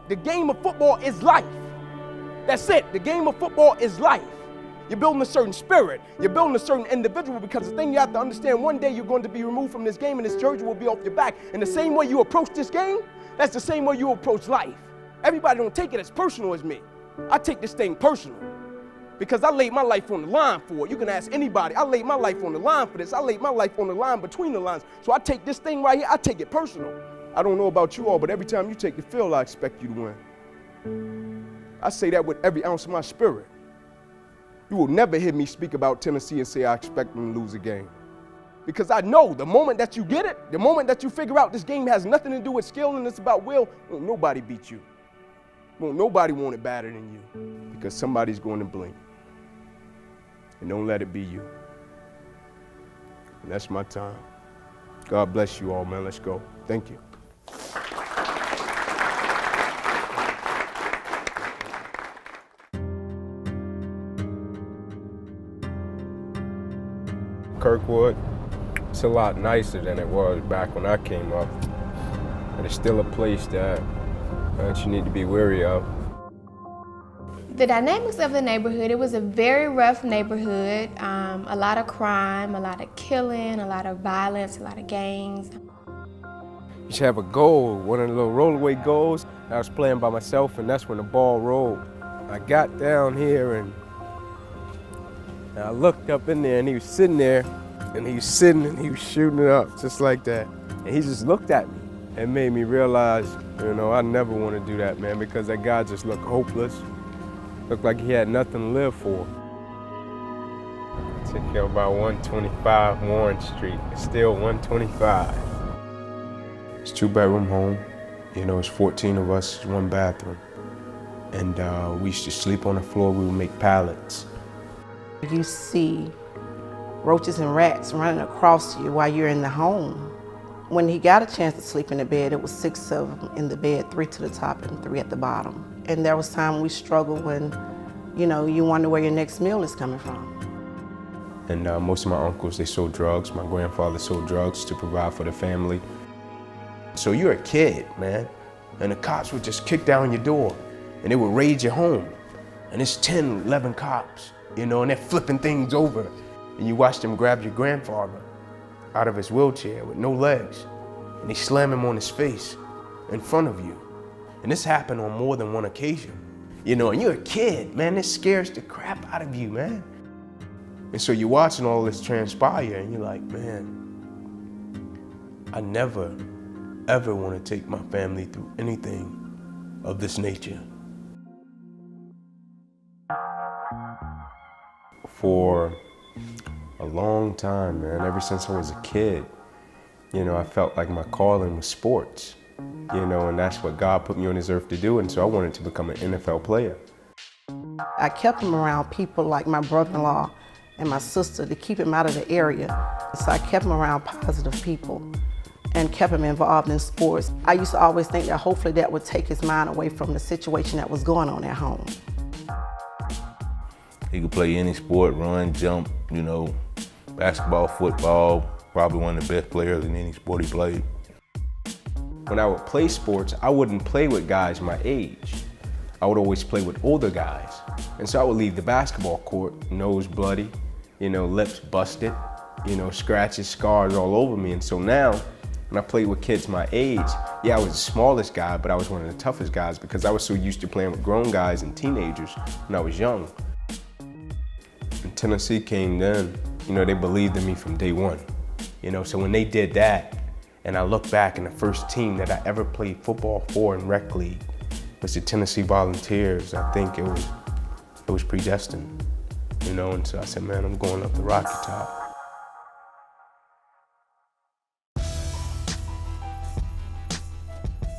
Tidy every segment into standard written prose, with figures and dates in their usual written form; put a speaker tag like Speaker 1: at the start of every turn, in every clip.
Speaker 1: The game of football is life. That's it. The game of football is life. You're building a certain spirit. You're building a certain individual, because the thing you have to understand, one day you're going to be removed from this game and this jersey will be off your back. And the same way you approach this game, that's the same way you approach life. Everybody don't take it as personal as me. I take this thing personal because I laid my life on the line for it. You can ask anybody. I laid my life on the line for this. I laid my life on the line between the lines. So I take this thing right here, I take it personal. I don't know about you all, but every time you take the field, I expect you to win. I say that with every ounce of my spirit. You will never hear me speak about Tennessee and say I expect them to lose a game. Because I know the moment that you get it, the moment that you figure out this game has nothing to do with skill and it's about will, won't nobody beat you. Won't nobody want it better than you. Because somebody's going to blink. And don't let it be you. And that's my time. God bless you all, man. Let's go. Thank you. Kirkwood, it's a lot nicer than it was back when I came up. But it's still a place that you need to be wary of.
Speaker 2: The dynamics of the neighborhood, it was a very rough neighborhood. A lot of crime, a lot of killing, a lot of violence, a lot of gangs.
Speaker 1: You should have a goal, one of the little rollaway goals. I was playing by myself, and that's when the ball rolled. I got down here and I looked up in there, and he was sitting there, and he was sitting and he was shooting it up just like that. And he just looked at me and made me realize, I never want to do that, man, because that guy just looked hopeless. Looked like he had nothing to live for. Took him about 125 Warren Street. It's still 125. It's a 2-bedroom home. It's 14 of us, one bathroom. And we used to sleep on the floor. We would make pallets.
Speaker 3: You see roaches and rats running across you while you're in the home. When he got a chance to sleep in the bed, it was 6 of them in the bed, 3 to the top and 3 at the bottom. And there was time we struggled when, you wonder where your next meal is coming from.
Speaker 1: And most of my uncles, they sold drugs. My grandfather sold drugs to provide for the family. So you're a kid, man, and the cops would just kick down your door and they would raid your home. And it's 10, 11 cops, and they're flipping things over. And you watch them grab your grandfather out of his wheelchair with no legs, and they slam him on his face in front of you. And this happened on more than one occasion. And you're a kid, man, this scares the crap out of you, man. And so you're watching all this transpire and you're like, man, I never, ever want to take my family through anything of this nature. For a long time, man, ever since I was a kid, I felt like my calling was sports. And that's what God put me on this earth to do, and so I wanted to become an NFL player.
Speaker 3: I kept him around people like my brother-in-law and my sister to keep him out of the area. So I kept him around positive people and kept him involved in sports. I used to always think that hopefully that would take his mind away from the situation that was going on at home.
Speaker 4: He could play any sport, run, jump, basketball, football, probably one of the best players in any sport he played.
Speaker 1: When I would play sports, I wouldn't play with guys my age. I would always play with older guys. And so I would leave the basketball court, nose bloody, lips busted, scratches, scars all over me. And so now, when I played with kids my age, yeah, I was the smallest guy, but I was one of the toughest guys because I was so used to playing with grown guys and teenagers when I was young. When Tennessee came then, they believed in me from day one. So when they did that, and I look back, and the first team that I ever played football for in rec league was the Tennessee Volunteers. I think it was predestined, and so I said, man, I'm going up the Rocky Top.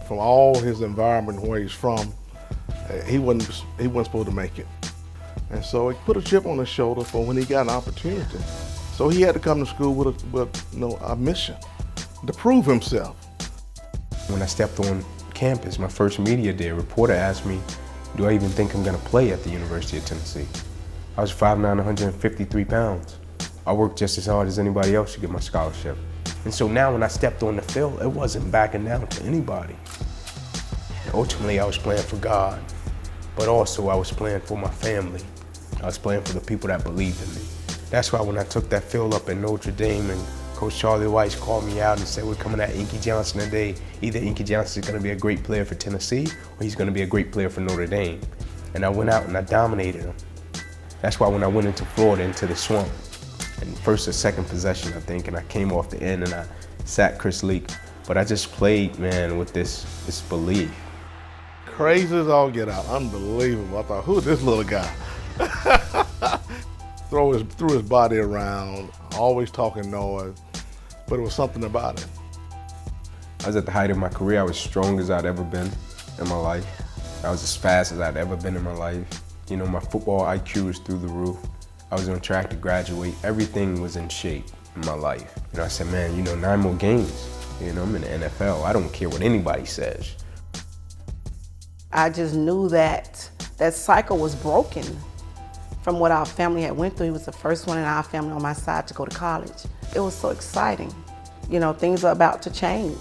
Speaker 5: From all his environment where he's from, he wasn't supposed to make it. And so he put a chip on his shoulder for when he got an opportunity. So he had to come to school with a mission to prove himself.
Speaker 1: When I stepped on campus, my first media day, a reporter asked me, do I even think I'm gonna play at the University of Tennessee? I was 5'9", 153 pounds. I worked just as hard as anybody else to get my scholarship. And so now when I stepped on the field, it wasn't backing down to anybody. ultimately I was playing for God, but also I was playing for my family. I was playing for the people that believed in me. That's why when I took that field up at Notre Dame and Coach Charlie Weiss called me out and said, we're coming at Inky Johnson today. Either Inky Johnson is going to be a great player for Tennessee or he's going to be a great player for Notre Dame. And I went out and I dominated him. That's why when I went into Florida, into the swamp, and first or second possession, I think, and I came off the end and I sacked Chris Leak. But I just played, man, with this belief.
Speaker 5: Crazy as all get out, unbelievable. I thought, who's this little guy? Threw his body around, always talking noise, but it was something about it.
Speaker 1: I was at the height of my career. I was strong as I'd ever been in my life. I was as fast as I'd ever been in my life. You know, my football IQ was through the roof. I was on track to graduate. Everything was in shape in my life. You know, I said, man, 9 more games. I'm in the NFL. I don't care what anybody says.
Speaker 3: I just knew that cycle was broken from what our family had went through. He was the first one in our family on my side to go to college. It was so exciting. Things are about to change,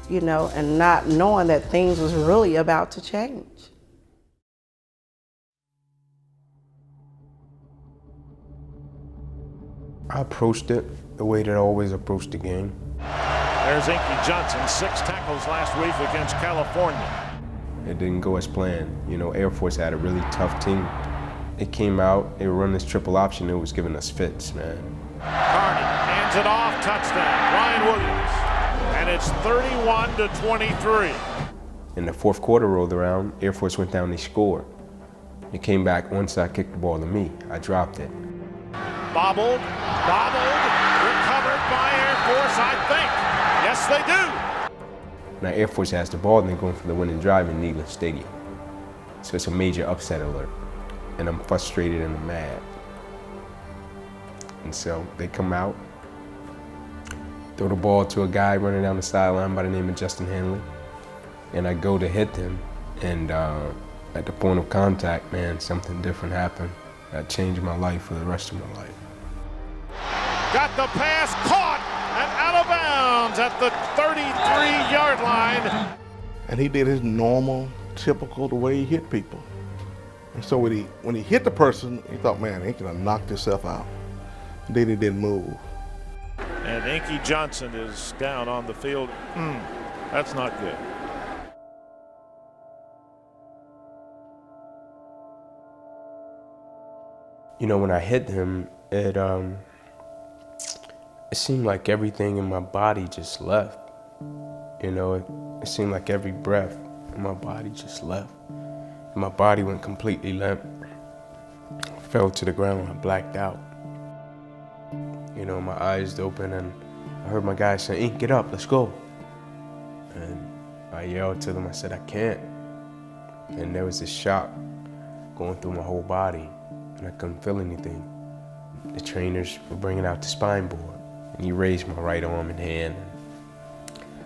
Speaker 3: and not knowing that things was really about to change.
Speaker 1: I approached it the way that I always approached the game.
Speaker 6: There's Inky Johnson, 6 tackles last week against California.
Speaker 1: It didn't go as planned. Air Force had a really tough team. It came out, they were running this triple option, it was giving us fits, man.
Speaker 6: Carney hands it off, touchdown, Ryan Williams. And it's 31-23.
Speaker 1: In the fourth quarter rolled around, Air Force went down, they scored. It came back, once I kicked the ball to me, I dropped it.
Speaker 6: Bobbled, recovered by Air Force, I think. Yes, they do.
Speaker 1: Now Air Force has the ball and they're going for the winning drive in Neyland Stadium. So it's a major upset alert. And I'm frustrated and I'm mad. And so they come out, throw the ball to a guy running down the sideline by the name of Justin Hanley. And I go to hit them. And at the point of contact, man, something different happened. That changed my life for the rest of my life.
Speaker 6: Got the pass caught and out of bounds at the 33-yard line.
Speaker 5: And he did his normal, typical, the way he hit people. And so when he hit the person, he thought, man, he could have knocked himself out. Then he didn't move.
Speaker 6: And Inky Johnson is down on the field. That's not good.
Speaker 1: When I hit him, it seemed like everything in my body just left. It seemed like every breath in my body just left. And my body went completely limp. I fell to the ground, I blacked out. My eyes open and I heard my guy say, "Ink, get up, let's go." And I yelled to them, I said, "I can't." And there was this shock going through my whole body. And I couldn't feel anything. The trainers were bringing out the spine board. And he raised my right arm and hand.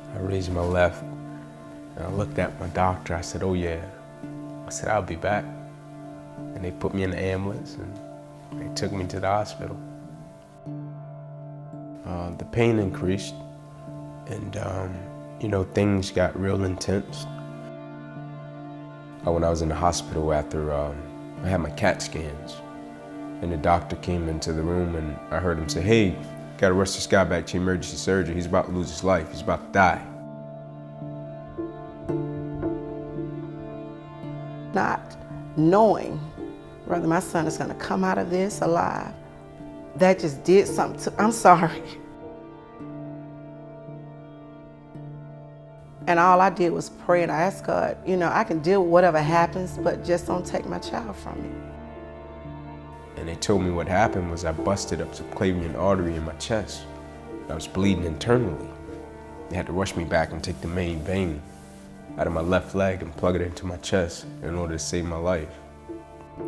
Speaker 1: And I raised my left. And I looked at my doctor. I said, "Oh yeah." I said, "I'll be back." And they put me in the ambulance and they took me to the hospital. The pain increased and things got real intense. When I was in the hospital after I had my CAT scans, and the doctor came into the room and I heard him say, "Hey, gotta rush this guy back to emergency surgery. He's about to lose his life. He's about to die."
Speaker 3: Not knowing whether my son is gonna come out of this alive, that just did something to, I'm sorry. And all I did was pray and I asked God, I can deal with whatever happens, but just don't take my child from me.
Speaker 1: And they told me what happened was I busted up subclavian artery in my chest. I was bleeding internally. They had to rush me back and take the main vein out of my left leg and plug it into my chest in order to save my life.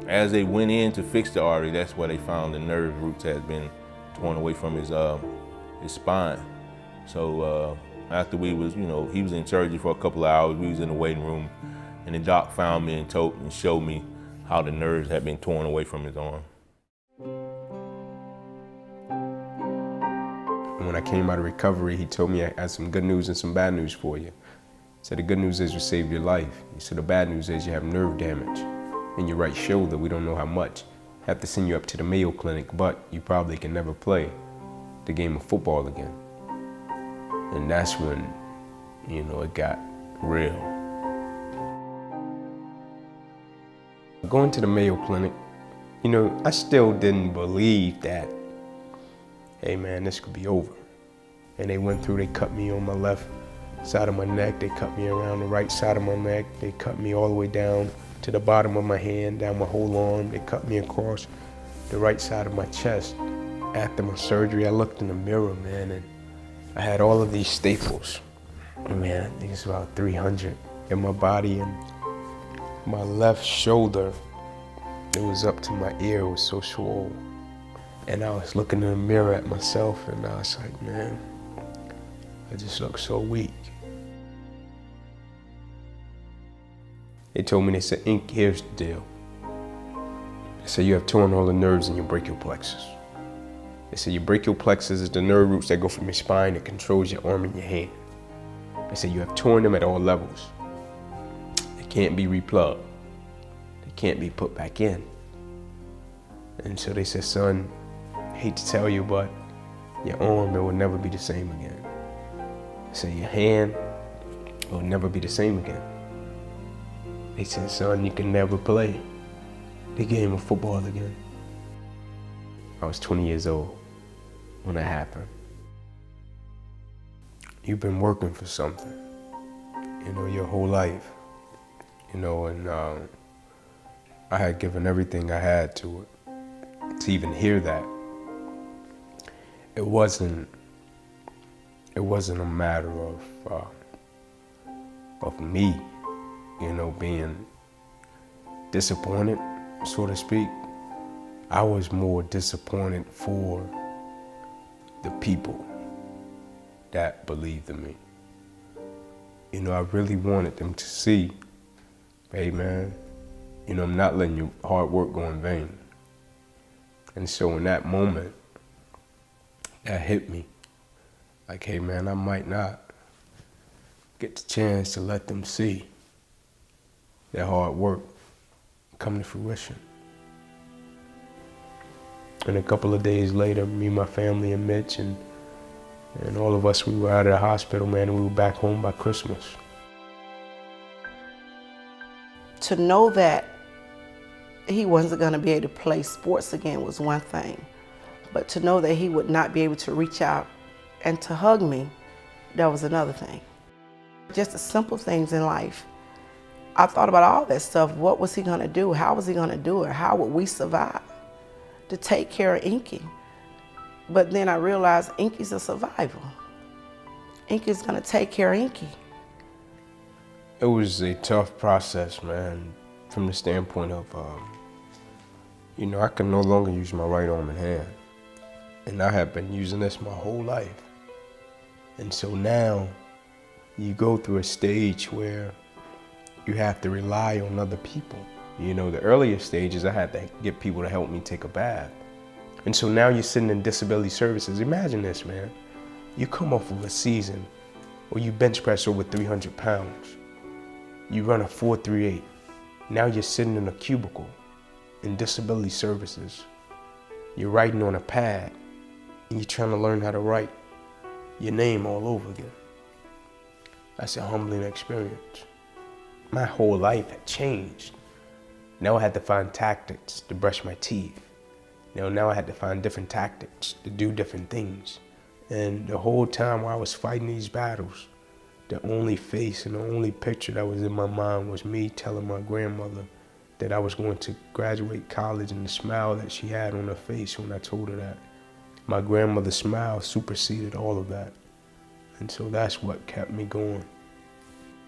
Speaker 4: As they went in to fix the artery, that's where they found the nerve roots had been torn away from his spine. So after we was, he was in surgery for a couple of hours, we was in the waiting room, and the doc found me and showed me how the nerves had been torn away from his arm.
Speaker 1: And when I came out of recovery, he told me I had some good news and some bad news for you.
Speaker 7: So the good news is you saved your life. So the bad news is you have nerve damage in your right shoulder. We don't know how much. Have to send you up to the Mayo Clinic, but you probably can never play the game of football again. And that's when, you know, it got real. Going to the Mayo Clinic, you know, I still didn't believe that, hey man, this could be over. And they went through, they cut me on my left side of my neck, they cut me around the right side of my neck, they cut me all the way down to the bottom of my hand, down my whole arm, they cut me across the right side of my chest. After my surgery, I looked in the mirror, man, and I had all of these staples. Man, I think it's about 300 in my body, and my left shoulder, it was up to my ear, it was so swollen. And I was looking in the mirror at myself, and I was like, man, I just look so weak. They told me, they said, Ink, here's the deal. They said, you have torn all the nerves in your brachial plexus. They said, your brachial plexus is the nerve roots that go from your spine that controls your arm and your hand. They said, you have torn them at all levels. They can't be replugged. They can't be put back in. And so they said, son, I hate to tell you, but your arm, it will never be the same again. They said, your hand will never be the same again. They said, son, you can never play the game of football again. I was 20 years old when that happened. You've been working for something, you know, your whole life, you know, and I had given everything I had to it. To even hear that, it wasn't a matter of me, you know, being disappointed, so to speak. I was more disappointed for the people that believed in me. You know, I really wanted them to see, hey man, you know, I'm not letting your hard work go in vain. And so in that moment, that hit me. Like, hey man, I might not get the chance to let them see their hard work come to fruition. And a couple of days later, me, my family, and Mitch, and all of us, we were out of the hospital, man, and we were back home by Christmas.
Speaker 3: To know that he wasn't going to be able to play sports again was one thing, but to know that he would not be able to reach out and to hug me, that was another thing. Just the simple things in life. I thought about all that stuff. What was he going to do? How was he going to do it? How would we survive to take care of Inky? But then I realized Inky's a survivor. Inky's going to take care of Inky.
Speaker 7: It was a tough process, man, from the standpoint of, you know, I can no longer use my right arm and hand. And I have been using this my whole life. And so now you go through a stage where you have to rely on other people. You know, the earlier stages, I had to get people to help me take a bath. And so now you're sitting in disability services. Imagine this, man. You come off of a season where you bench press over 300 pounds. You run a 4.38. Now you're sitting in a cubicle in disability services. You're writing on a pad, and you're trying to learn how to write your name all over again. That's a humbling experience. My whole life had changed. Now I had to find tactics to brush my teeth. Now I had to find different tactics to do different things. And the whole time while I was fighting these battles, the only face and the only picture that was in my mind was me telling my grandmother that I was going to graduate college, and the smile that she had on her face when I told her that. My grandmother's smile superseded all of that. And so that's what kept me going.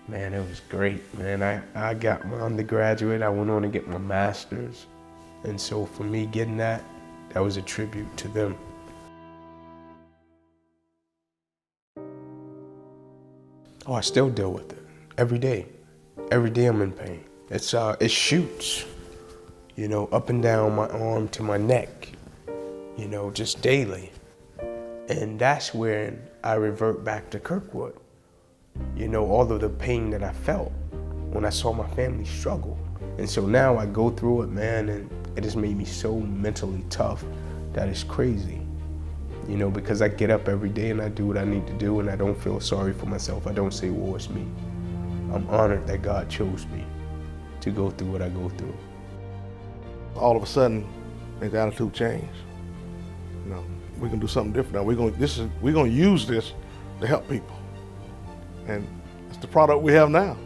Speaker 7: Man, it was great, man. I got my undergraduate, I went on to get my master's. And so for me getting that was a tribute to them. Oh, I still deal with it every day. Every day I'm in pain. It shoots, you know, up and down my arm to my neck, you know, just daily. And that's when I revert back to Kirkwood. you know, all of the pain that I felt when I saw my family struggle. And so now I go through it, man, and it has made me so mentally tough that it's crazy. You know, because I get up every day and I do what I need to do, and I don't feel sorry for myself. I don't say, woe is me. I'm honored that God chose me to go through what I go through.
Speaker 5: All of a sudden, his attitude changed. You know, we can do something different now. We're gonna use this to help people, and it's the product we have now.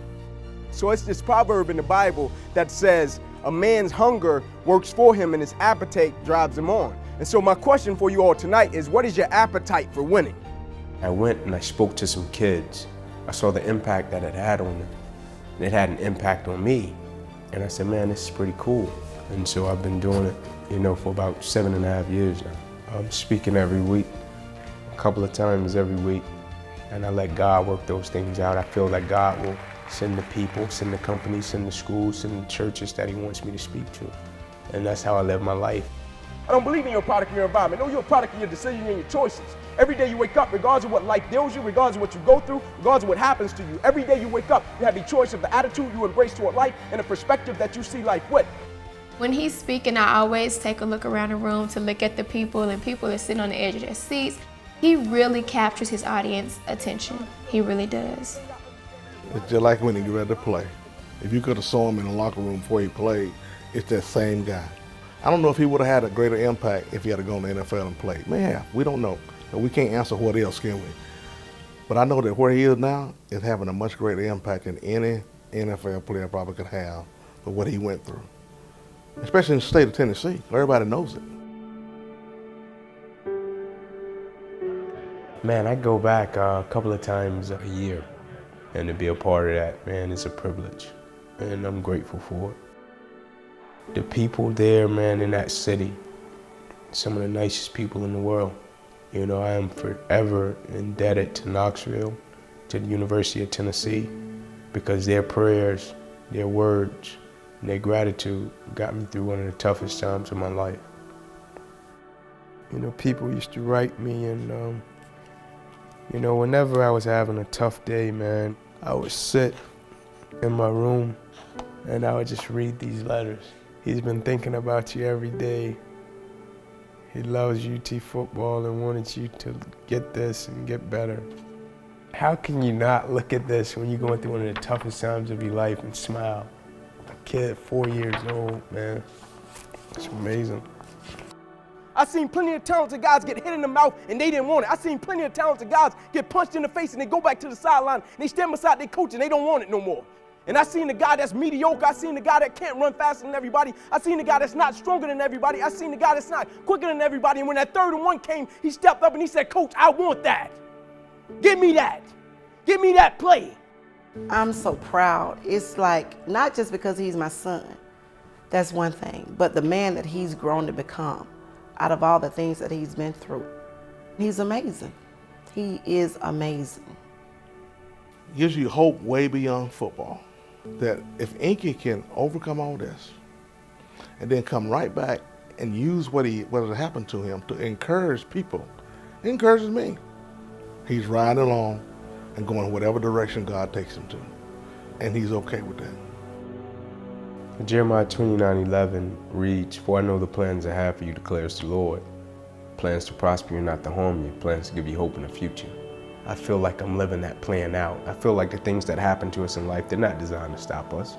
Speaker 1: So it's this proverb in the Bible that says, a man's hunger works for him and his appetite drives him on. And so my question for you all tonight is, what is your appetite for winning?
Speaker 7: I went and I spoke to some kids. I saw the impact that it had on them. It had an impact on me. And I said, man, this is pretty cool. And so I've been doing it, you know, for about 7.5 years now. I'm speaking every week, a couple of times every week, and I let God work those things out. I feel that God will send the people, send the companies, send the schools, send the churches that he wants me to speak to. And that's how I live my life.
Speaker 1: I don't believe in your product of your environment. No, you're a product of your decisions and your choices. Every day you wake up, regardless of what life deals you, regardless of what you go through, regardless of what happens to you, every day you wake up, you have a choice of the attitude you embrace toward life and the perspective that you see life with.
Speaker 2: When he's speaking, I always take a look around the room to look at the people, and people are sitting on the edge of their seats. He really captures his audience attention. He really does.
Speaker 5: It's just like when he get ready to play. If you could have saw him in the locker room before he played, it's that same guy. I don't know if he would have had a greater impact if he had gone to the NFL and played. Man, we don't know. And we can't answer what else, can we? But I know that where he is now is having a much greater impact than any NFL player probably could have for what he went through. Especially in the state of Tennessee. Everybody knows it.
Speaker 7: Man, I go back a couple of times a year, and to be a part of that, man, it's a privilege, and I'm grateful for it. The people there, man, in that city, some of the nicest people in the world. You know, I am forever indebted to Knoxville, to the University of Tennessee, because their prayers, their words, and their gratitude got me through one of the toughest times of my life. You know, people used to write me, and you know, whenever I was having a tough day, man, I would sit in my room and I would just read these letters. He's been thinking about you every day. He loves UT football and wanted you to get this and get better. How can you not look at this when you're going through one of the toughest times of your life and smile? A kid, 4 years old, man. It's amazing.
Speaker 1: I've seen plenty of talented guys get hit in the mouth and they didn't want it. I've seen plenty of talented guys get punched in the face and they go back to the sideline and they stand beside their coach and they don't want it no more. And I've seen the guy that's mediocre. I've seen the guy that can't run faster than everybody. I've seen the guy that's not stronger than everybody. I've seen the guy that's not quicker than everybody. And when that 3rd and 1 came, he stepped up and he said, Coach, I want that. Give me that. Give me that play.
Speaker 3: I'm so proud. It's like, not just because he's my son, that's one thing, but the man that he's grown to become out of all the things that he's been through. He's amazing. He is amazing.
Speaker 5: Gives you hope way beyond football. That if Inky can overcome all this and then come right back and use what has happened to him to encourage people, it encourages me. He's riding along and going whatever direction God takes him to. And he's okay with that.
Speaker 7: Jeremiah 29:11 reads, "For I know the plans I have for you, declares the Lord. Plans to prosper you, not to harm you. Plans to give you hope in the future." I feel like I'm living that plan out. I feel like the things that happen to us in life, they're not designed to stop us.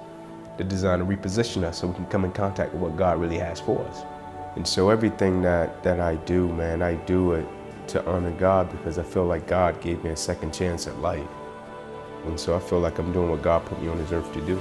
Speaker 7: They're designed to reposition us so we can come in contact with what God really has for us. And so everything that I do, man, I do it to honor God because I feel like God gave me a second chance at life. And so I feel like I'm doing what God put me on this earth to do.